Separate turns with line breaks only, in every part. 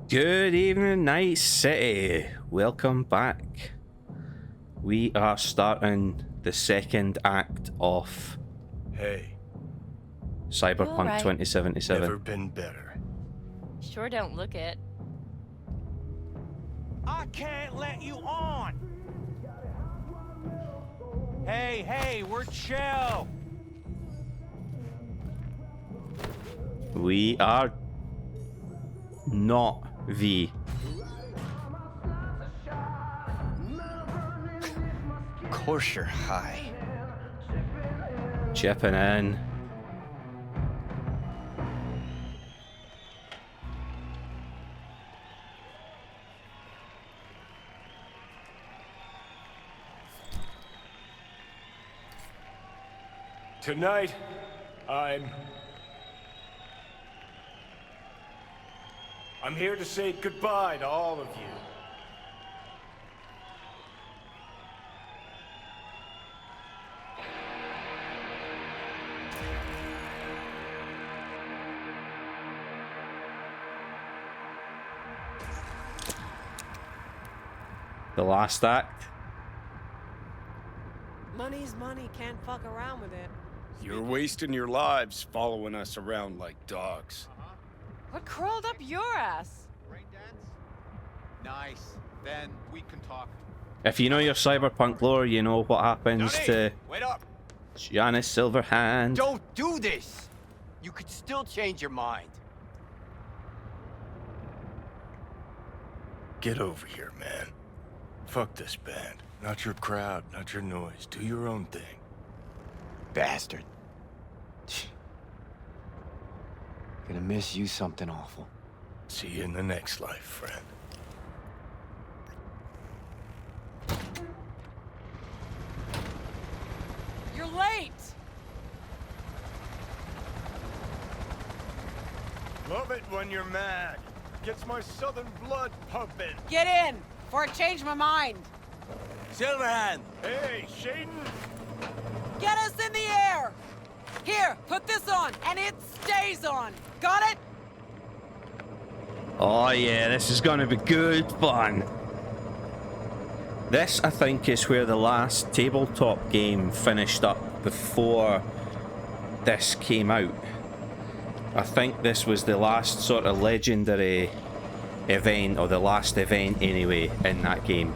Good evening, Night City. Welcome back. We are starting the second act of
Hey,
Cyberpunk
right.
2077.
never been better.
Sure don't look it.
I can't let you on! Hey, we're chill!
We are not V.
Of course you're high.
Chipping in.
Tonight, I'm here to say goodbye to all of you.
The last act.
Money's money, can't fuck around with it.
You're wasting your lives following us around like dogs.
What crawled up your ass?
Rain dance? Nice. Then we can talk.
If you know your Cyberpunk lore, you know what happens to
Wait up!
Janice Silverhand.
Don't do this! You could still change your mind.
Get over here, man. Fuck this band. Not your crowd, not your noise. Do your own thing.
Bastard. Gonna miss you something awful.
See you in the next life, friend.
You're late!
Love it when you're mad. Gets my southern blood pumping.
Get in, before I change my mind.
Silverhand!
Hey, Shaden!
Get us in the air! Here, put this on, and it stays on. Got it?
Oh yeah, this is gonna be good fun. This, I think, is where the last tabletop game finished up before this came out. I think this was the last sort of legendary event, or the last event anyway, in that game.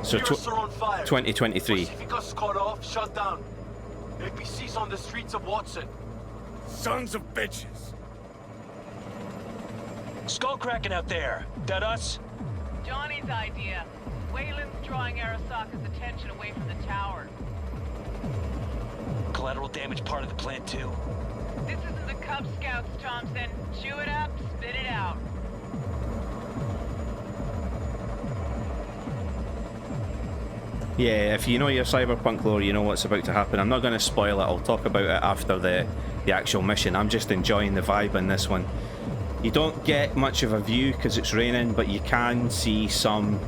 So, 2023.
Pacificus cut off, shut down. APCs on the streets of Watson.
Sons of bitches!
Skull cracking out there. That us?
Johnny's idea. Wayland's drawing Arasaka's attention away from the tower.
Collateral damage part of the plan too.
This isn't the Cub Scouts, Thompson. Chew it up, spit it out.
Yeah, if you know your Cyberpunk lore, you know what's about to happen. I'm not going to spoil it. I'll talk about it after the actual mission. I'm just enjoying the vibe in this one. You don't get much of a view because it's raining, but you can see some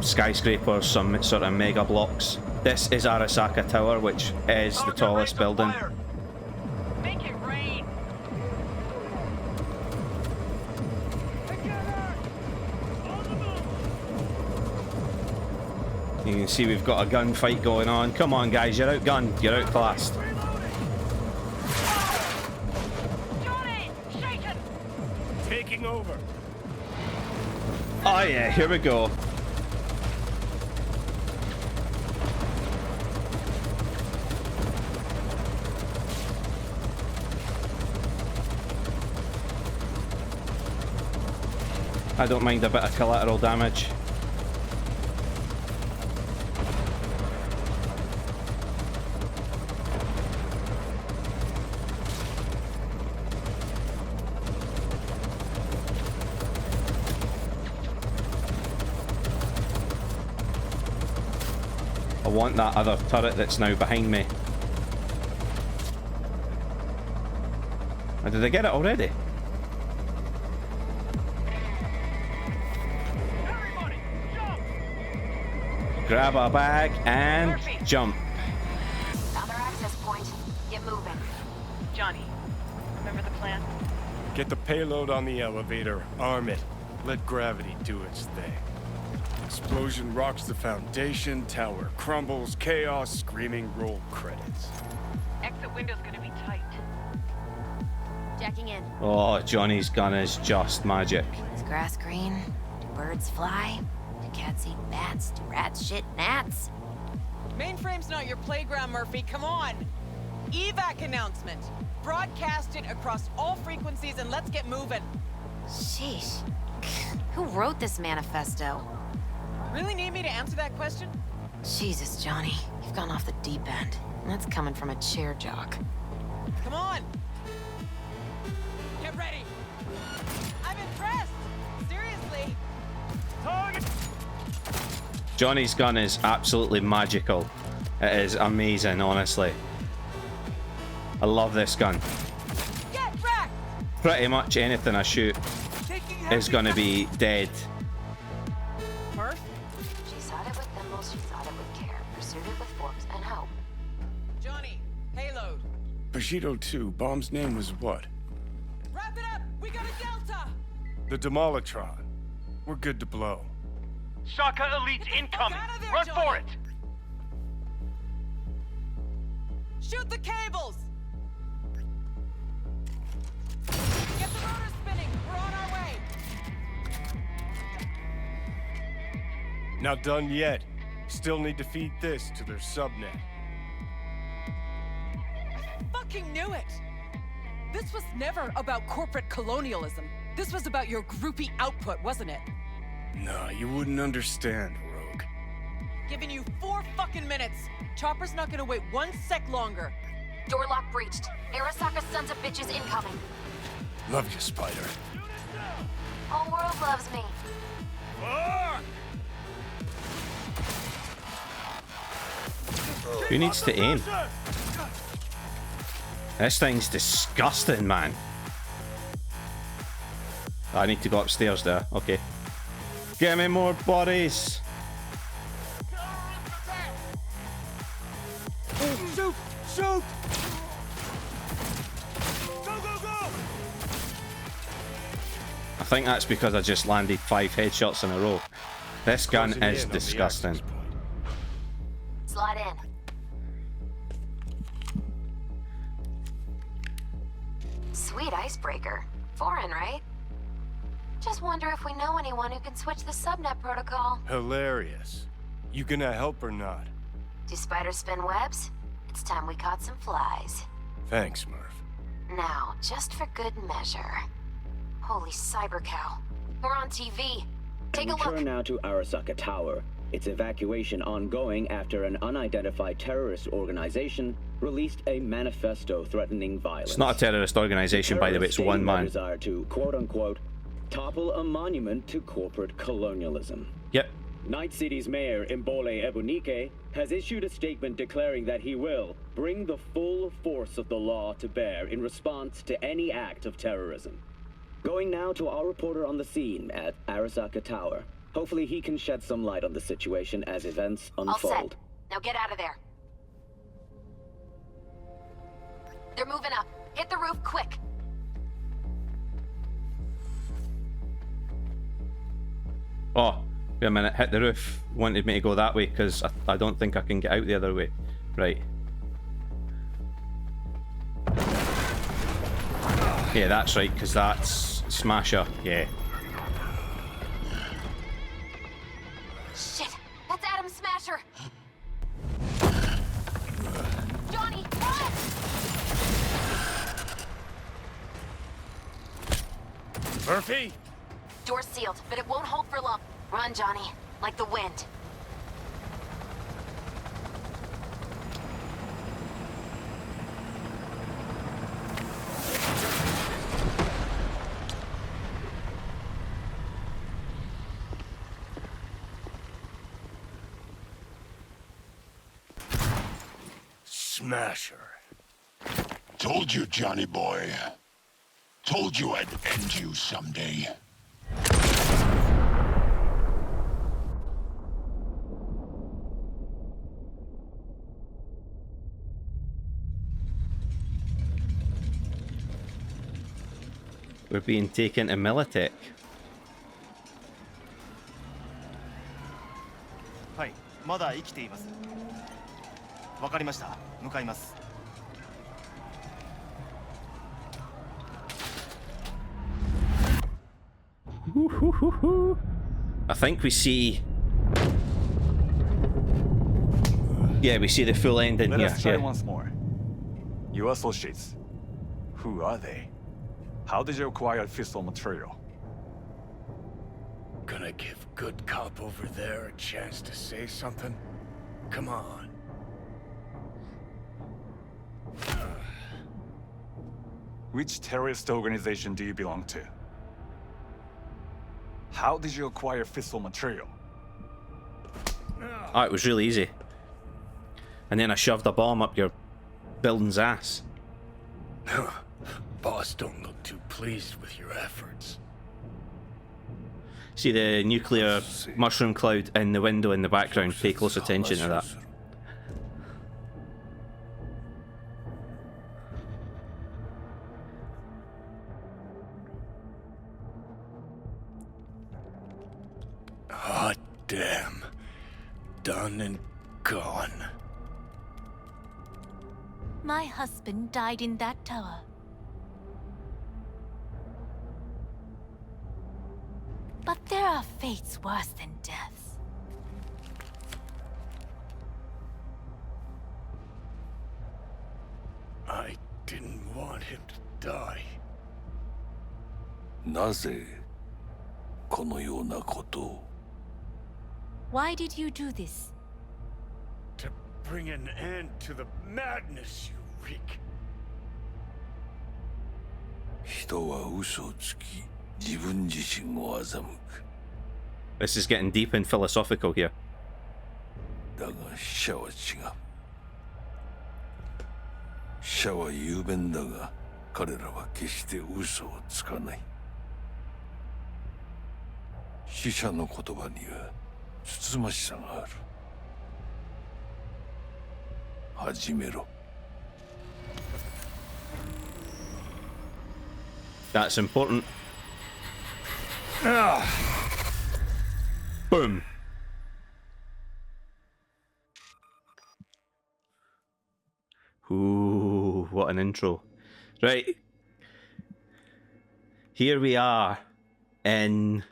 skyscrapers, some sort of mega blocks. This is Arasaka Tower, which is the tallest building.
Make it rain.
You can see we've got a gunfight going on. Come on, guys, you're outgunned. You're outclassed.
Johnny! Shaken!
Taking over.
Oh yeah, here we go. I don't mind a bit of collateral damage. I want that other turret that's now behind me. Oh, did I get it already?
Everybody, jump!
Grab a bag and
Murphy.
jump.
Get the payload on the elevator, arm it, let gravity do its thing. Explosion rocks the foundation, tower crumbles, chaos, screaming, roll credits.
Exit window's gonna be tight.
Jacking in.
Oh, Johnny's gun is just magic.
Is grass green? Do birds fly? Do cats eat bats? Do rats shit gnats?
Mainframe's not your playground, Murphy. Come on. Evac announcement. Broadcast it across all frequencies and let's get moving.
Sheesh. Who wrote this manifesto?
Really need me to answer that question?
Jesus, Johnny. You've gone off the deep end. And that's coming from a chair jock.
Come on. Get ready. I'm impressed. Seriously.
Johnny's gun is absolutely magical. It is amazing, honestly. I love this gun.
Get wrecked.
Pretty much anything I shoot is gonna be dead.
Murph?
She sought it with thimbles, she sought it with care. Pursued it with forks and hope.
Johnny, payload.
Bushido 2, bomb's name was what?
Wrap it up. We got a Delta.
The Demolitron. We're good to blow.
Shaka Elite incoming!
out of there,
Run for
Johnny.
it!
Shoot the cables. Get the rotor spinning. We're on our way.
Not done yet. Still need to feed this to their subnet.
Fucking knew it. This was never about corporate colonialism. This was about your groupie output, wasn't it?
Nah, you wouldn't understand, Rogue.
Giving you 4 fucking minutes. Chopper's not gonna wait 1 sec longer.
Door lock breached. Arasaka sons of bitches incoming.
Love you, Spider.
Whole world loves me.
Who needs to aim? This thing's disgusting, man. I need to go upstairs there. Okay. Get me more bodies.
Shoot! Shoot! Go, go, go!
I think that's because I just landed 5 headshots in a row. This gun
Closing in
is
on the
disgusting.
access point.
Slide in. Sweet icebreaker. Foreign, right? Just wonder if we know anyone who can switch the subnet protocol.
Hilarious. You gonna help or not?
Do spiders spin webs? It's time we caught some flies.
Thanks, Murph.
Now, just for good measure. Holy cyber cow. We're on TV. Take a
Return
look.
now to Arasaka Tower. Its evacuation ongoing after an unidentified terrorist organization released a manifesto threatening violence.
It's not a terrorist organization, by the way, it's one man.
Desire to quote-unquote topple a monument to corporate colonialism.
Yep.
Night City's mayor, Mbole Ebunike, has issued a statement declaring that he will bring the full force of the law to bear in response to any act of terrorism. Going now to our reporter on the scene at Arasaka Tower. Hopefully he can shed some light on the situation as events unfold.
All set. Now get out of there. They're moving up. Hit the roof quick.
Oh, wait a minute. Hit the roof. Wanted me to go that way because I don't think I can get out the other way. Right. Yeah, that's right, because that's Smasher. Yeah.
Shit! That's Adam Smasher! Johnny, run!
Murphy?
Door's sealed, but it won't hold for long. Run, Johnny. Like the wind.
Smasher.
Told you, Johnny boy. Told you I'd end you someday.
We're being taken to Militech.
はい、まだ生きています。わかりました。向かいます。
I think we see. Yeah, we see the full ending
Let
here.
us try
Yeah.
once more. Your associates. Who are they? How did you acquire fissile material?
Gonna give good cop over there a chance to say something? Come on.
Which terrorist organization do you belong to? How did you acquire fissile material?
Oh, it was really easy. And then I shoved a bomb up your building's ass.
Boss don't look too pleased with your efforts.
See the nuclear mushroom cloud in the window in the background? Pay close attention to that.
Hot damn. Done and gone.
My husband died in that tower. But there are fates worse than deaths.
I didn't want him to die.
なぜこのようなことを
Why did you do this?
To bring an end to the madness you wreak.
人は嘘をつき自分自身を欺く
This is getting deep and philosophical here.
だが死者は違う死者は雄弁だが彼らは決して嘘をつかない死者の言葉にはつつましさがある始めろ
That's important. Boom. Ooh, what an intro. Right. Here we are in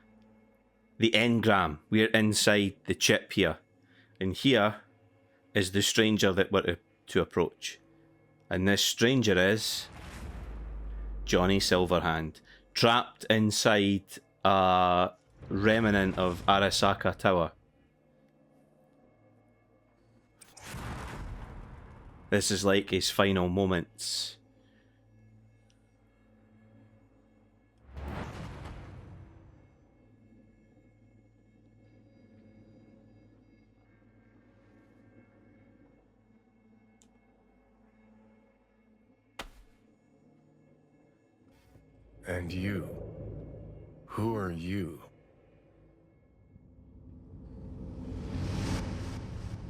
the engram. We're inside the chip here. And here is the stranger that we're to approach. And this stranger is Johnny Silverhand, trapped inside a remnant of Arasaka Tower. This is like his final moments.
And you? Who are you?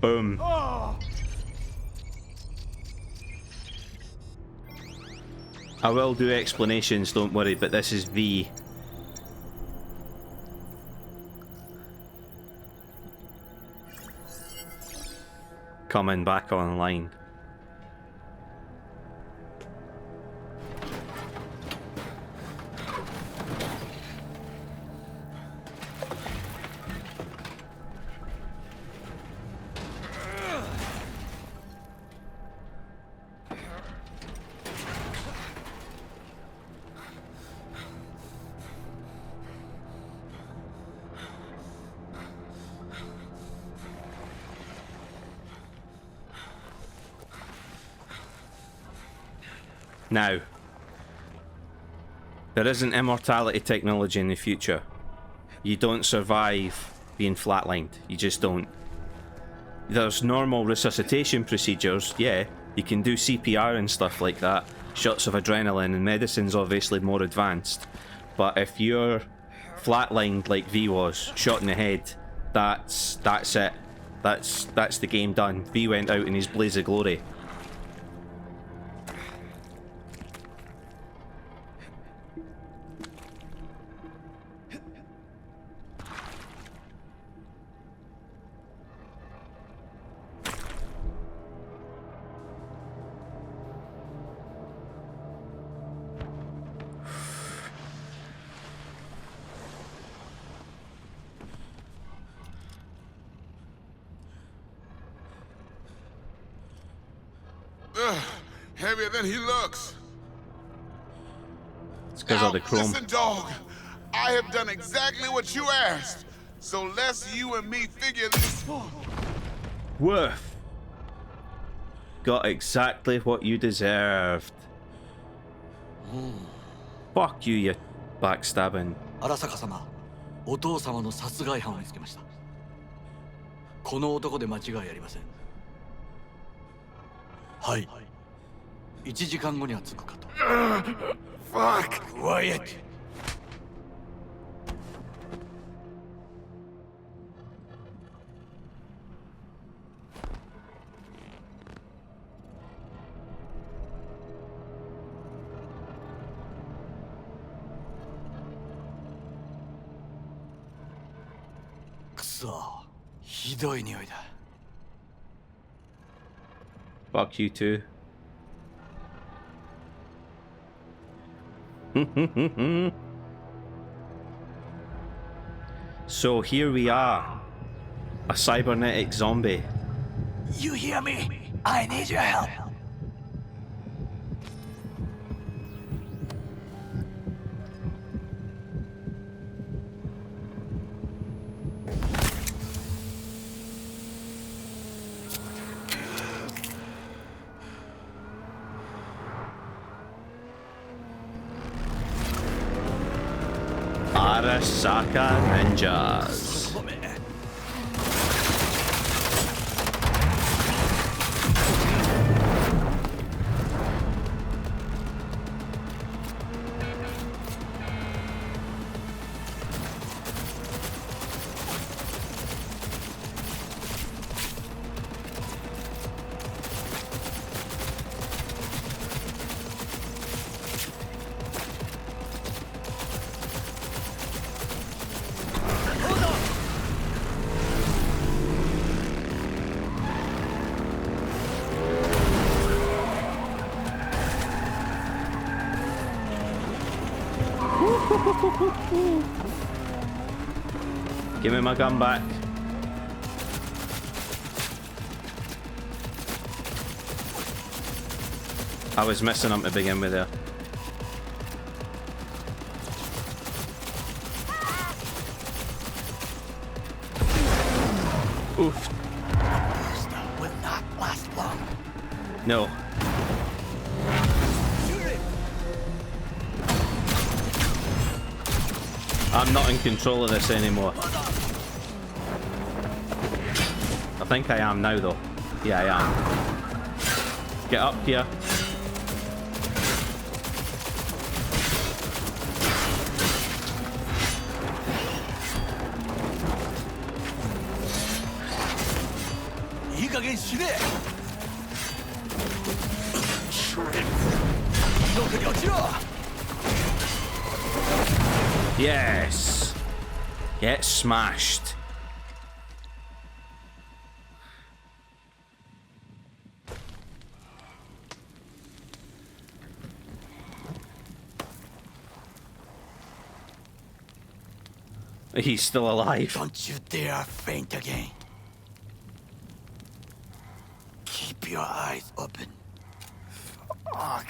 Boom. I will do explanations, don't worry, but this is V. Coming back online. Now, there isn't immortality technology in the future. You don't survive being flatlined. You just don't. There's normal resuscitation procedures, yeah. You can do CPR and stuff like that. Shots of adrenaline, and medicine's obviously more advanced. But if you're flatlined like V was, shot in the head, that's it. That's the game done. V went out in his blaze of glory.
Heavier than he looks.
It's because of the chrome.
Listen, dog. I have done exactly what you asked. So let's you and me figure this.
Woof. Got exactly what you deserved. Fuck you, you backstabbing.
荒坂様、お父様の殺害犯を見つけました。この男で間違いありません。はい。1時間後には着くかと。
Fuck!
Quiet! くそ、ひどい匂いだ。
Fuck you too. So here we are, a cybernetic zombie.
You hear me? I need your help.
Arasaka Ninjas. Give me my gun back. I was missing them to begin with there. Oof.
Will not last long.
No. I'm not in control of this anymore. I think I am now though. Yeah, I am. Get up here. Yes. Get smashed. He's still alive.
Don't you dare faint again. Keep your eyes open.
Fuck.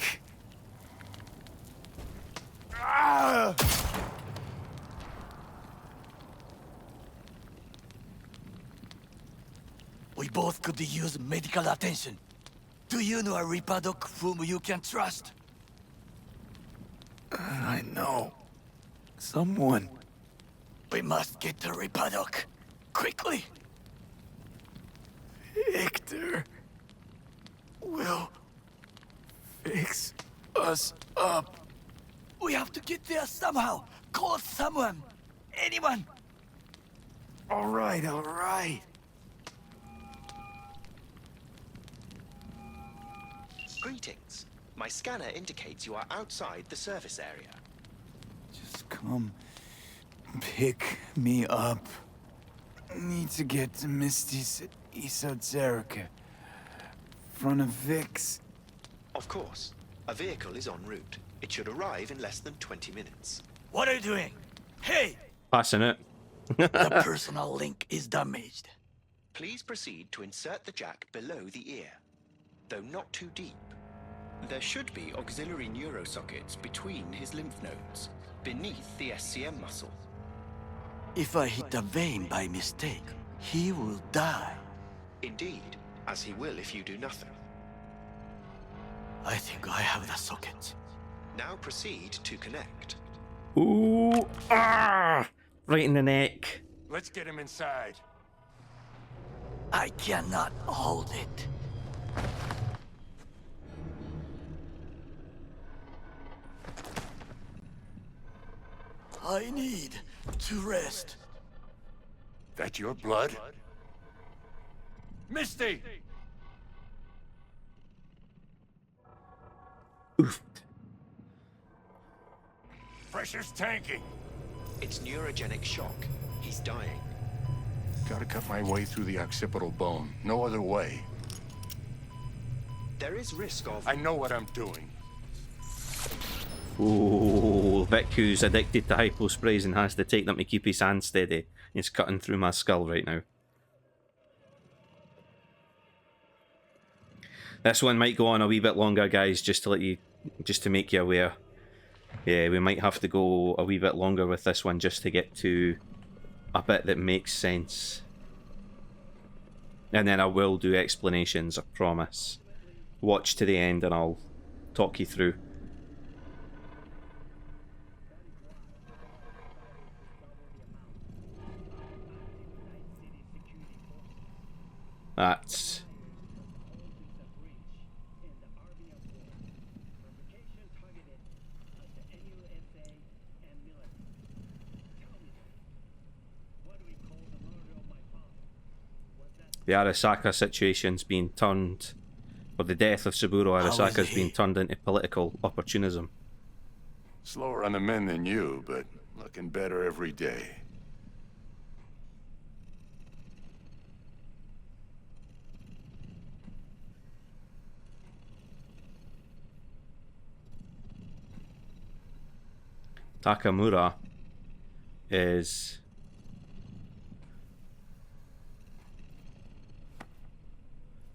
Ah!
We both could use medical attention. Do you know a Reaper Doc whom you can trust?
I know. Someone.
We must get to Reaper Doc. Quickly.
Victor will fix us up.
We have to get there somehow. Call someone. Anyone.
All right, all right.
Greetings. My scanner indicates you are outside the service area.
Just come pick me up. Need to get to Misty's esoterica. Front of Vic's.
Of course. A vehicle is en route. It should arrive in less than 20 minutes.
What are you doing? Hey!
Passing it.
The personal link is damaged.
Please proceed to insert the jack below the ear. though not too deep. There should be auxiliary neurosockets between his lymph nodes, beneath the SCM muscle.
If I hit a vein by mistake, he will die.
Indeed, as he will if you do nothing.
I think I have the socket.
Now proceed to connect.
Ooh, ah, right in the neck.
Let's get him inside.
I cannot hold it. I need to rest.
That your blood? Misty! Pressure's tanking.
It's neurogenic shock. He's dying.
Gotta cut my way through the occipital bone. No other way.
There is risk of...
I know what I'm doing.
Ooh, Vic, who's addicted to hypo sprays and has to take them to keep his hand steady. He's cutting through my skull right now. This one might go on a wee bit longer, guys, just to make you aware. Yeah, we might have to go a wee bit longer with this one just to get to a bit that makes sense. And then I will do explanations, I promise. Watch to the end and I'll talk you through. That's... the Arasaka situation's been turned, or the death of Saburo Arasaka's been turned into political opportunism.
Slower on the men than you, but looking better every day.
Takamura is...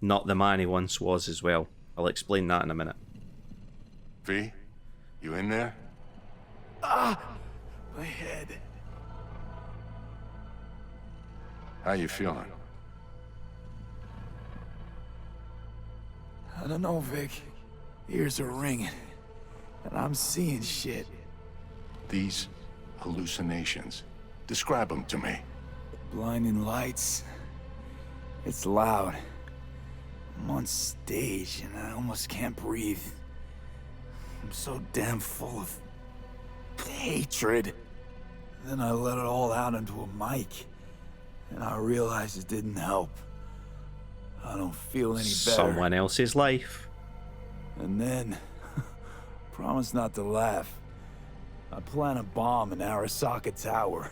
not the man he once was as well. I'll explain that in a minute.
V, you in there?
Ah! My head.
How you feeling?
I don't know, Vic. Ears are ringing, and I'm seeing shit.
These hallucinations. Describe them to me.
Blinding lights. It's loud. I'm on stage, and I almost can't breathe. I'm so damn full of hatred. Then I let it all out into a mic, and I realized it didn't help. I don't feel any better.
Someone else's life.
And then, promise not to laugh. I plant a bomb in Arasaka Tower.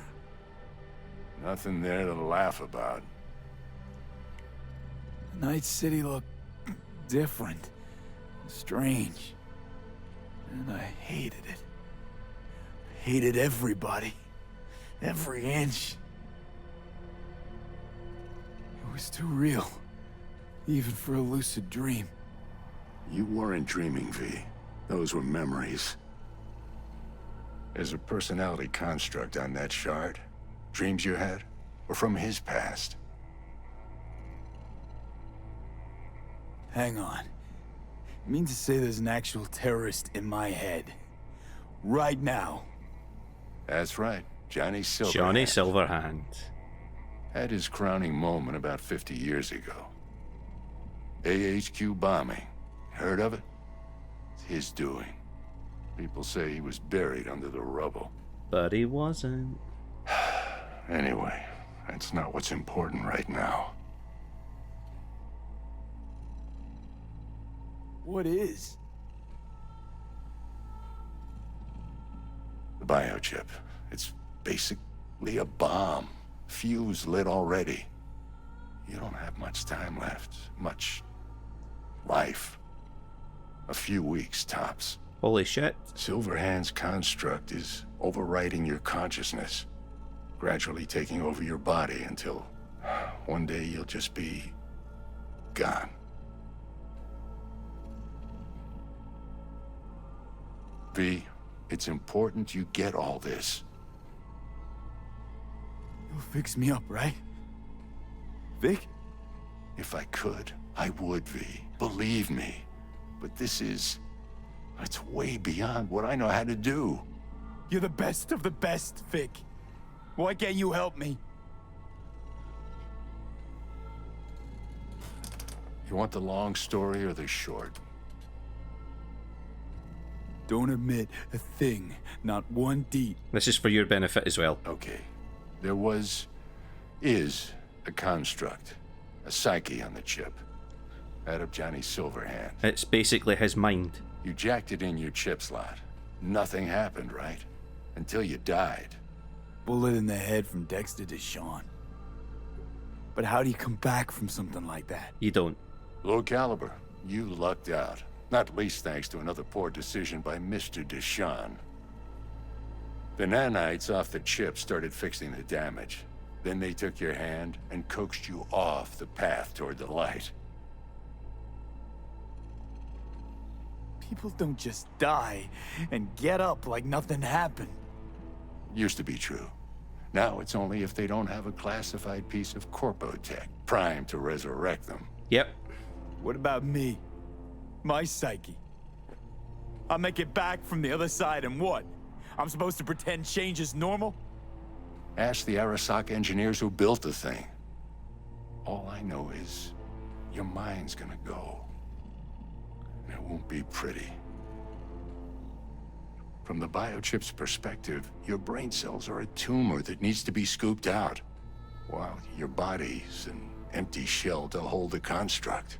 Nothing there to laugh about.
Night City looked different, strange, and I hated it. I hated everybody, every inch. It was too real, even for a lucid dream.
You weren't dreaming, V. Those were memories. There's a personality construct on that shard. Dreams you had were from his past.
Hang on. You mean to say there's an actual terrorist in my head? Right now?
That's right. Johnny Silverhand.
Johnny Silverhand.
Had his crowning moment about 50 years ago. AHQ bombing. Heard of it? It's his doing. People say he was buried under the rubble.
But he wasn't.
Anyway, that's not what's important right now.
What is?
The biochip. It's basically a bomb. Fuse lit already. You don't have much time left. Much life. A few weeks, tops.
Holy shit.
Silverhand's construct is overriding your consciousness. Gradually taking over your body until one day you'll just be gone. V, it's important you get all this.
You'll fix me up, right? Vic?
If I could, I would, V. Believe me. But this is... it's way beyond what I know how to do.
You're the best of the best, Vic. Why can't you help me?
You want the long story or the short?
Don't admit a thing, not one deed.
This is for your benefit as well.
Okay. There is a construct. A psyche on the chip. Out of Johnny Silverhand.
It's basically his mind.
You jacked it in your chip slot. Nothing happened, right? Until you died.
Bullet in the head from Dexter to Sean. But how do you come back from something like that?
You don't.
Low caliber. You lucked out. Not least thanks to another poor decision by Mr. Deshawn. The nanites off the chip started fixing the damage. Then they took your hand and coaxed you off the path toward the light.
People don't just die and get up like nothing happened.
Used to be true. Now it's only if they don't have a classified piece of corpo tech primed to resurrect them.
Yep.
What about me? My psyche? I'll make it back from the other side and what? I'm supposed to pretend change is normal?
Ask the Arasaka engineers who built the thing. All I know is your mind's gonna go. And it won't be pretty. From the biochip's perspective, your brain cells are a tumor that needs to be scooped out, while your body's an empty shell to hold the construct.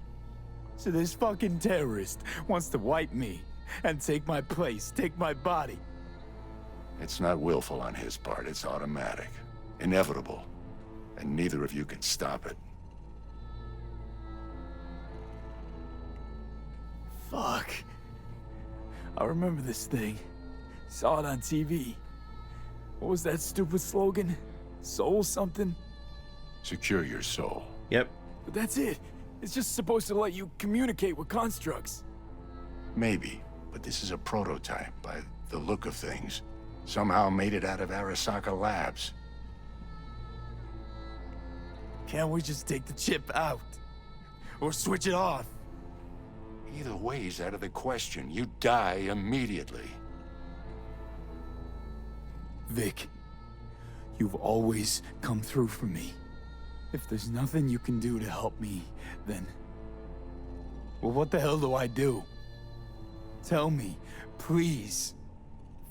So this fucking terrorist wants to wipe me and take my place, take my body.
It's not willful on his part, it's automatic. Inevitable. And neither of you can stop it.
Fuck. I remember this thing. Saw it on TV. What was that stupid slogan? Soul something?
Secure your soul.
Yep.
But that's it. It's just supposed to let you communicate with constructs.
Maybe, but this is a prototype by the look of things. Somehow made it out of Arasaka Labs.
Can't we just take the chip out? Or switch it off?
Either way's out of the question. You die immediately.
Vic, you've always come through for me. If there's nothing you can do to help me, then... well, what the hell do I do? Tell me, please.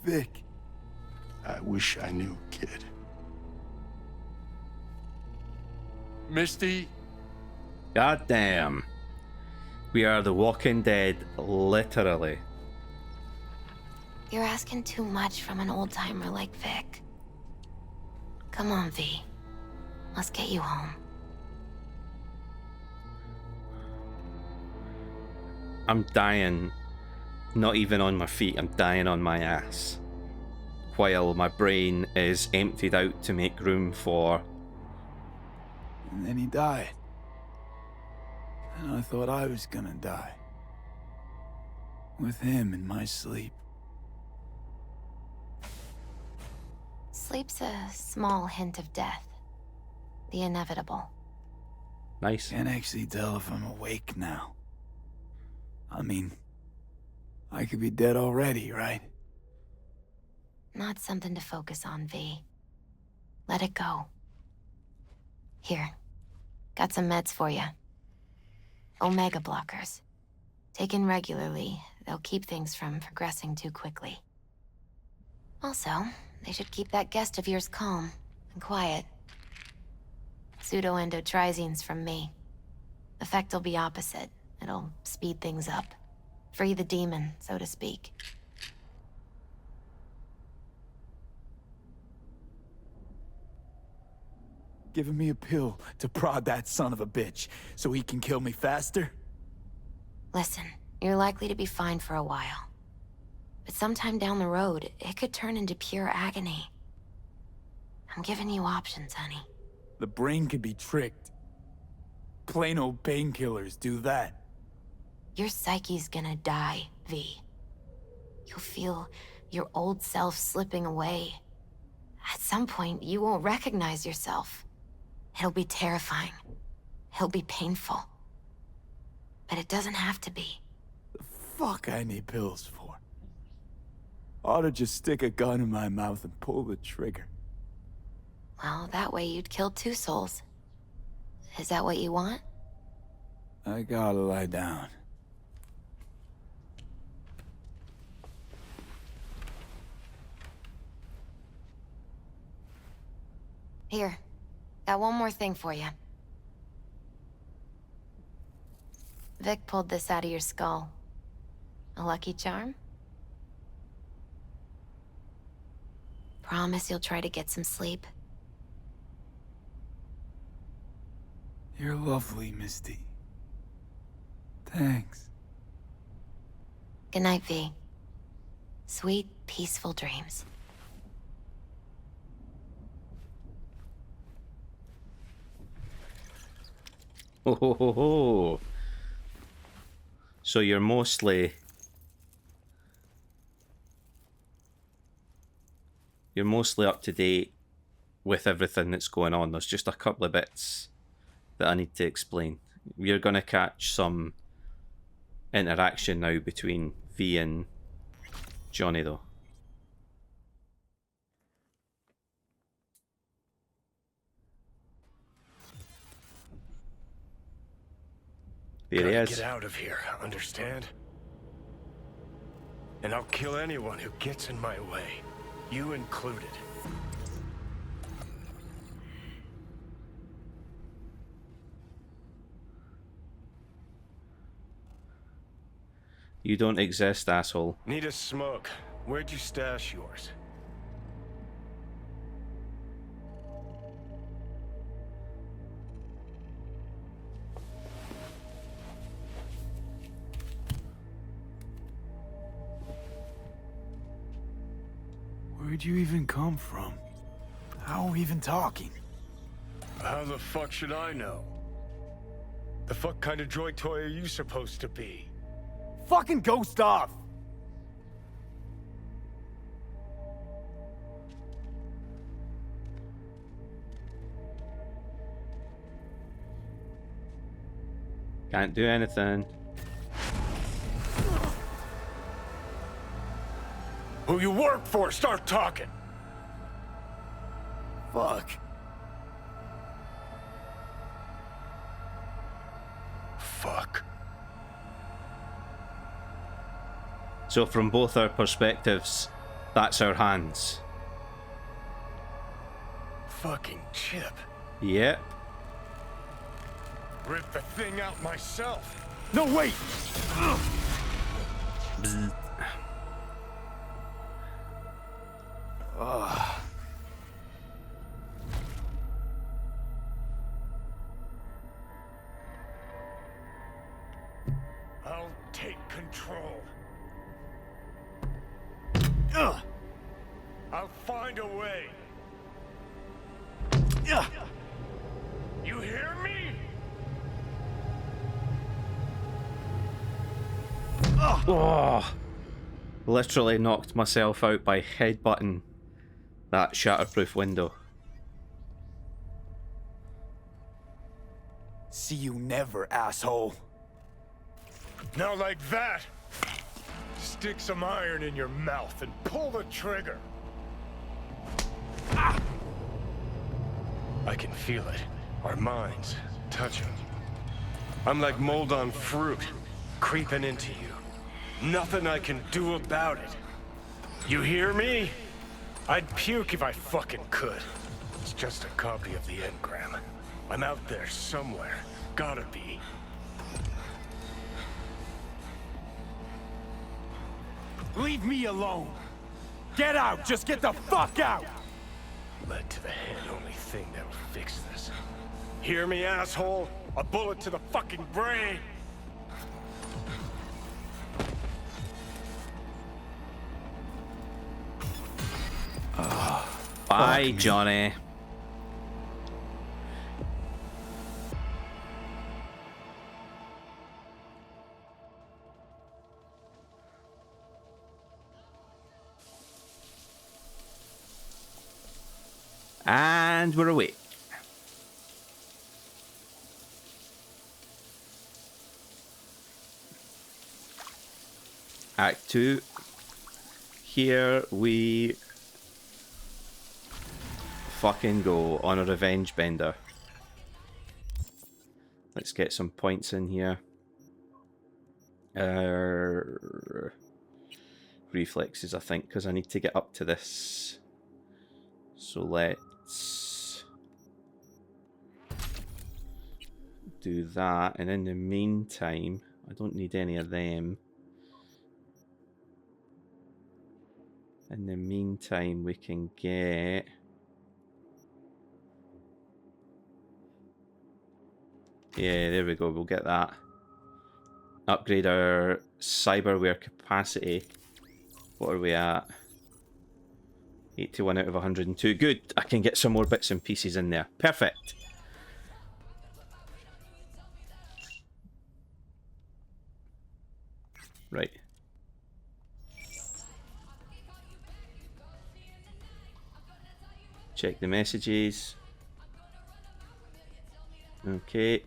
Vic.
I wish I knew, kid. Misty?
God damn. We are the Walking Dead, literally.
You're asking too much from an old-timer like Vic. Come on, V. Let's get you home.
I'm dying, not even on my feet, I'm dying on my ass. While my brain is emptied out to make room for...
And then he died. And I thought I was gonna die. With him in my sleep.
Sleep's a small hint of death. The inevitable.
Nice.
Can't actually tell if I'm awake now. I mean, I could be dead already, right?
Not something to focus on, V. Let it go. Here. Got some meds for you. Omega blockers. Taken regularly, they'll keep things from progressing too quickly. Also, they should keep that guest of yours calm and quiet. Pseudoendotrizenes from me. Effect will be opposite. It'll speed things up. Free the demon, so to speak.
Giving me a pill to prod that son of a bitch so he can kill me faster?
Listen, you're likely to be fine for a while. But sometime down the road, it could turn into pure agony. I'm giving you options, honey.
The brain could be tricked. Plain old painkillers do that.
Your psyche's gonna die, V. You'll feel your old self slipping away. At some point, you won't recognize yourself. It'll be terrifying. It'll be painful. But it doesn't have to be.
The fuck I need pills for? Ought to just stick a gun in my mouth and pull the trigger.
Well, that way you'd kill 2 souls. Is that what you want?
I gotta lie down.
Here. Got one more thing for you. Vic pulled this out of your skull. A lucky charm? Promise you'll try to get some sleep.
You're lovely, Misty. Thanks.
Good night, V. Sweet, peaceful dreams.
Ho ho ho ho. So you're mostly up to date with everything that's going on. There's just a couple of bits that I need to explain. You're gonna catch some interaction now between V and Johnny though. There he is.
Get out of here, understand? And I'll kill anyone who gets in my way, you included.
You don't exist, asshole.
Need a smoke. Where'd you stash yours?
Where'd you even come from? How are we even talking?
How the fuck should I know? The fuck kind of droid toy are you supposed to be?
Fucking ghost off!
Can't do anything.
Who you work for, start talking!
Fuck.
Fuck.
So from both our perspectives, that's our hands.
Fucking Chip.
Yep.
Rip the thing out myself.
No, wait!
Bzz.
I'll take control. I'll find a way. You hear me?
Oh, literally knocked myself out by headbutting that shatterproof window.
See you never, asshole.
Now like that. Stick some iron in your mouth and pull the trigger. I can feel it. Our minds touching. I'm like mold on fruit, creeping into you. Nothing I can do about it. You hear me? I'd puke if I fucking could. It's just a copy of the engram. I'm out there somewhere. Gotta be.
Leave me alone! Get out! Just get the fuck out!
Lead to the head, only thing that'll fix this. Hear me, asshole? A bullet to the fucking brain!
Bye, Johnny. And we're away. Act 2. Here we fucking go on a revenge bender. Let's get some points in here. Reflexes, I think, because I need to get up to this. So let's do that. And in the meantime, I don't need any of them. In the meantime, we can get... Yeah, there we go. We'll get that. Upgrade our cyberware capacity. What are we at? 81 out of 102. Good. I can get some more bits and pieces in there. Perfect. Right. Check the messages. Okay.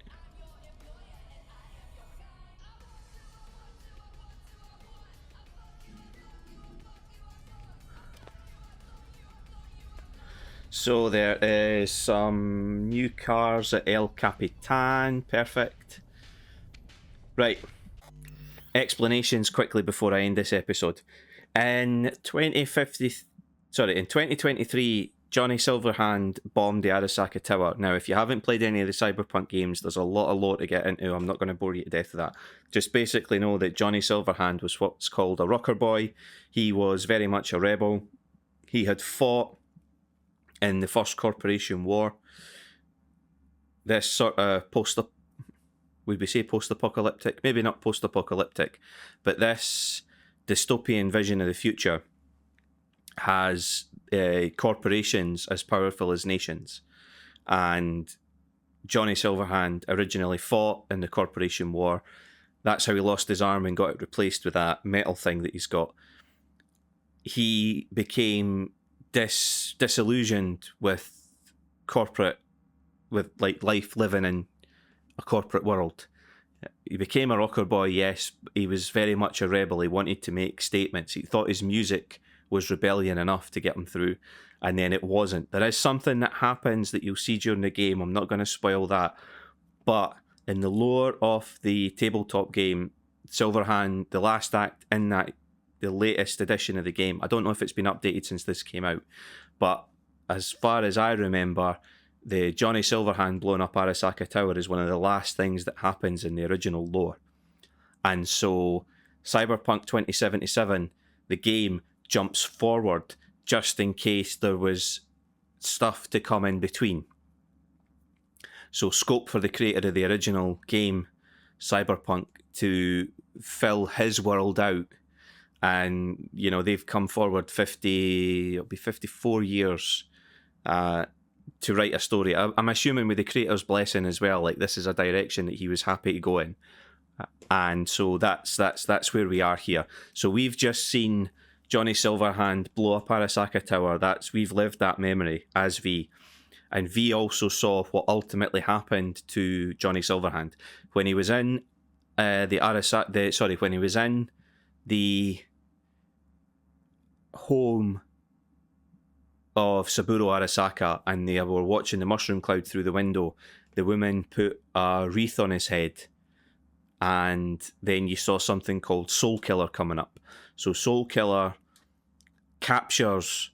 So there is some new cars at El Capitan. Perfect. Right. Explanations quickly before I end this episode. In 2023, Johnny Silverhand bombed the Arasaka Tower. Now, if you haven't played any of the Cyberpunk games, there's a lot of lore to get into. I'm not going to bore you to death with that. Just basically know that Johnny Silverhand was what's called a rocker boy. He was very much a rebel. He had fought in the First Corporation War. This sort of would we say post-apocalyptic? Maybe not post-apocalyptic, but this dystopian vision of the future has corporations as powerful as nations. And Johnny Silverhand originally fought in the Corporation War. That's how he lost his arm and got it replaced with that metal thing that he's got. He became disillusioned with like life living in a corporate world. He became a rocker boy, yes. He was very much a rebel. He wanted to make statements. He thought his music was rebellion enough to get him through, and then it wasn't. There is something that happens that you'll see during the game. I'm not going to spoil that, but in the lore of the tabletop game, Silverhand, the last act in that, the latest edition of the game, I don't know if it's been updated since this came out, but as far as I remember, the Johnny Silverhand blowing up Arasaka Tower is one of the last things that happens in the original lore. And so Cyberpunk 2077, the game, jumps forward just in case there was stuff to come in between. So scope for the creator of the original game, Cyberpunk, to fill his world out. And, you know, they've come forward it'll be 54 years to write a story. I'm assuming with the creator's blessing as well, like this is a direction that he was happy to go in. And so that's where we are here. So we've just seen Johnny Silverhand blow up Arasaka Tower. We've lived that memory as V. And V also saw what ultimately happened to Johnny Silverhand. When he was in when he was in the home of Saburo Arasaka and they were watching the mushroom cloud through the window, the woman put a wreath on his head, and then you saw something called Soul Killer coming up. So Soul Killer captures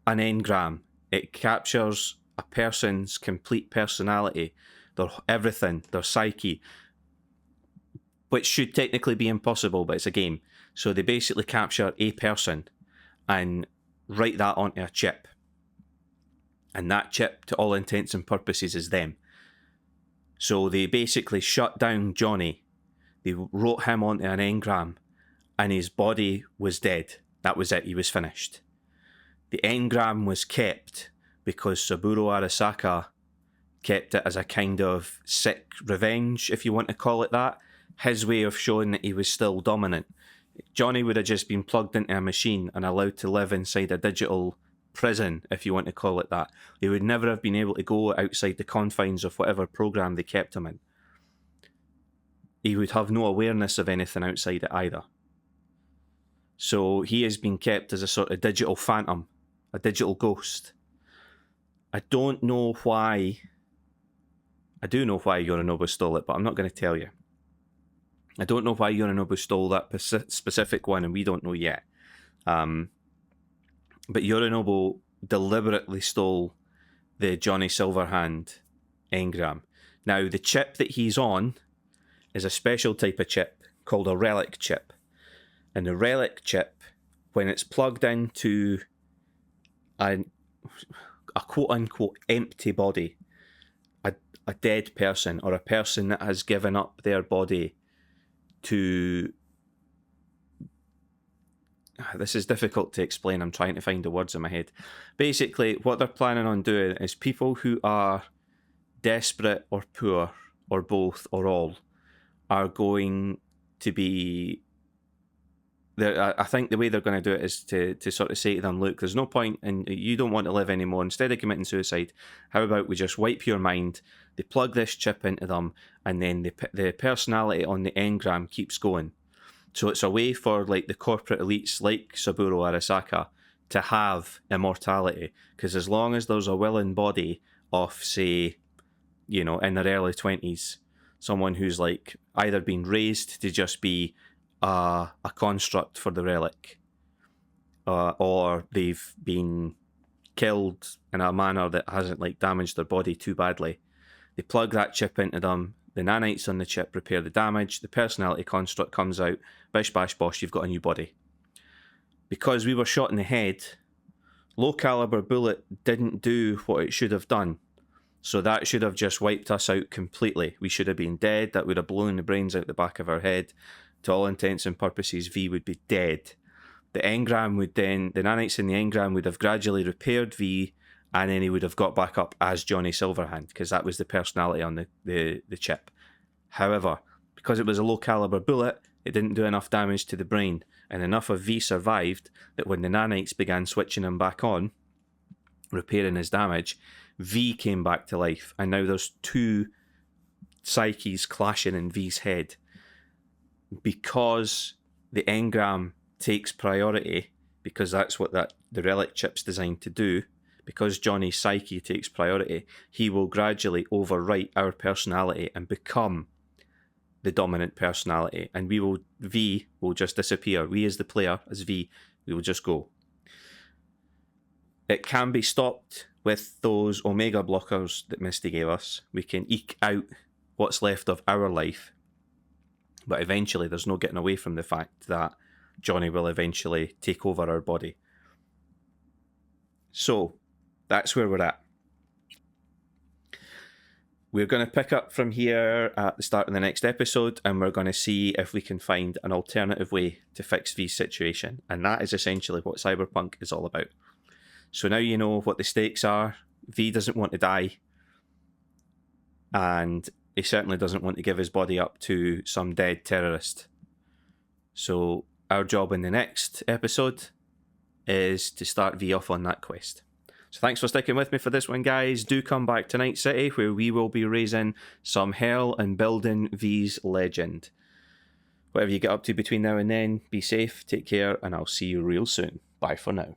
an engram. It captures a person's complete personality, their everything, their psyche, which should technically be impossible, but it's a game. So they basically capture a person and write that onto a chip. And that chip, to all intents and purposes, is them. So they basically shut down Johnny. They wrote him onto an engram, and his body was dead. That was it. He was finished. The engram was kept because Saburo Arasaka kept it as a kind of sick revenge, if you want to call it that. His way of showing that he was still dominant. Johnny would have just been plugged into a machine and allowed to live inside a digital prison, if you want to call it that. He would never have been able to go outside the confines of whatever program they kept him in. He would have no awareness of anything outside it either. So he has been kept as a sort of digital phantom, a digital ghost. I don't know why. I do know why Yorinobu stole it, but I'm not going to tell you. I don't know why Yorinobu stole that specific one, and we don't know yet. But Yorinobu deliberately stole the Johnny Silverhand engram. Now, the chip that he's on is a special type of chip called a relic chip. And the relic chip, when it's plugged into a quote-unquote empty body, a dead person, or a person that has given up their body to... This is difficult to explain. I'm trying to find the words in my head. Basically, what they're planning on doing is people who are desperate or poor, or both, or all, are going to be... I think the way they're going to do it is to sort of say to them, look, there's no point, and you don't want to live anymore. Instead of committing suicide, how about we just wipe your mind? They plug this chip into them, and then the personality on the engram keeps going. So it's a way for like the corporate elites like Saburo Arasaka to have immortality. Because as long as there's a willing body of, say, you know, in their early 20s, someone who's like either been raised to just be a construct for the relic, or they've been killed in a manner that hasn't like damaged their body too badly. They plug that chip into them, the nanites on the chip repair the damage, the personality construct comes out, bish bash bosh, you've got a new body. Because we were shot in the head, low caliber bullet didn't do what it should have done. So that should have just wiped us out completely. We should have been dead. That would have blown the brains out the back of our head. To all intents and purposes, V would be dead. The engram would then, the nanites in the engram would have gradually repaired V, and then he would have got back up as Johnny Silverhand, because that was the personality on the chip. However, because it was a low caliber bullet, it didn't do enough damage to the brain, and enough of V survived that when the nanites began switching him back on, repairing his damage, V came back to life, and now there's two psyches clashing in V's head. Because the engram takes priority, because that's what the relic chip's designed to do, because Johnny's psyche takes priority, he will gradually overwrite our personality and become the dominant personality, and V will just disappear. We as the player, as V, we will just go. It can be stopped with those omega blockers that Misty gave us. We can eke out what's left of our life. But eventually there's no getting away from the fact that Johnny will eventually take over our body. So, that's where we're at. We're going to pick up from here at the start of the next episode, and we're going to see if we can find an alternative way to fix V's situation. And that is essentially what Cyberpunk is all about. So now you know what the stakes are. V doesn't want to die. And he certainly doesn't want to give his body up to some dead terrorist. So our job in the next episode is to start V off on that quest. So thanks for sticking with me for this one, guys. Do come back to Night City, where we will be raising some hell and building V's legend. Whatever you get up to between now and then, be safe, take care, and I'll see you real soon. Bye for now.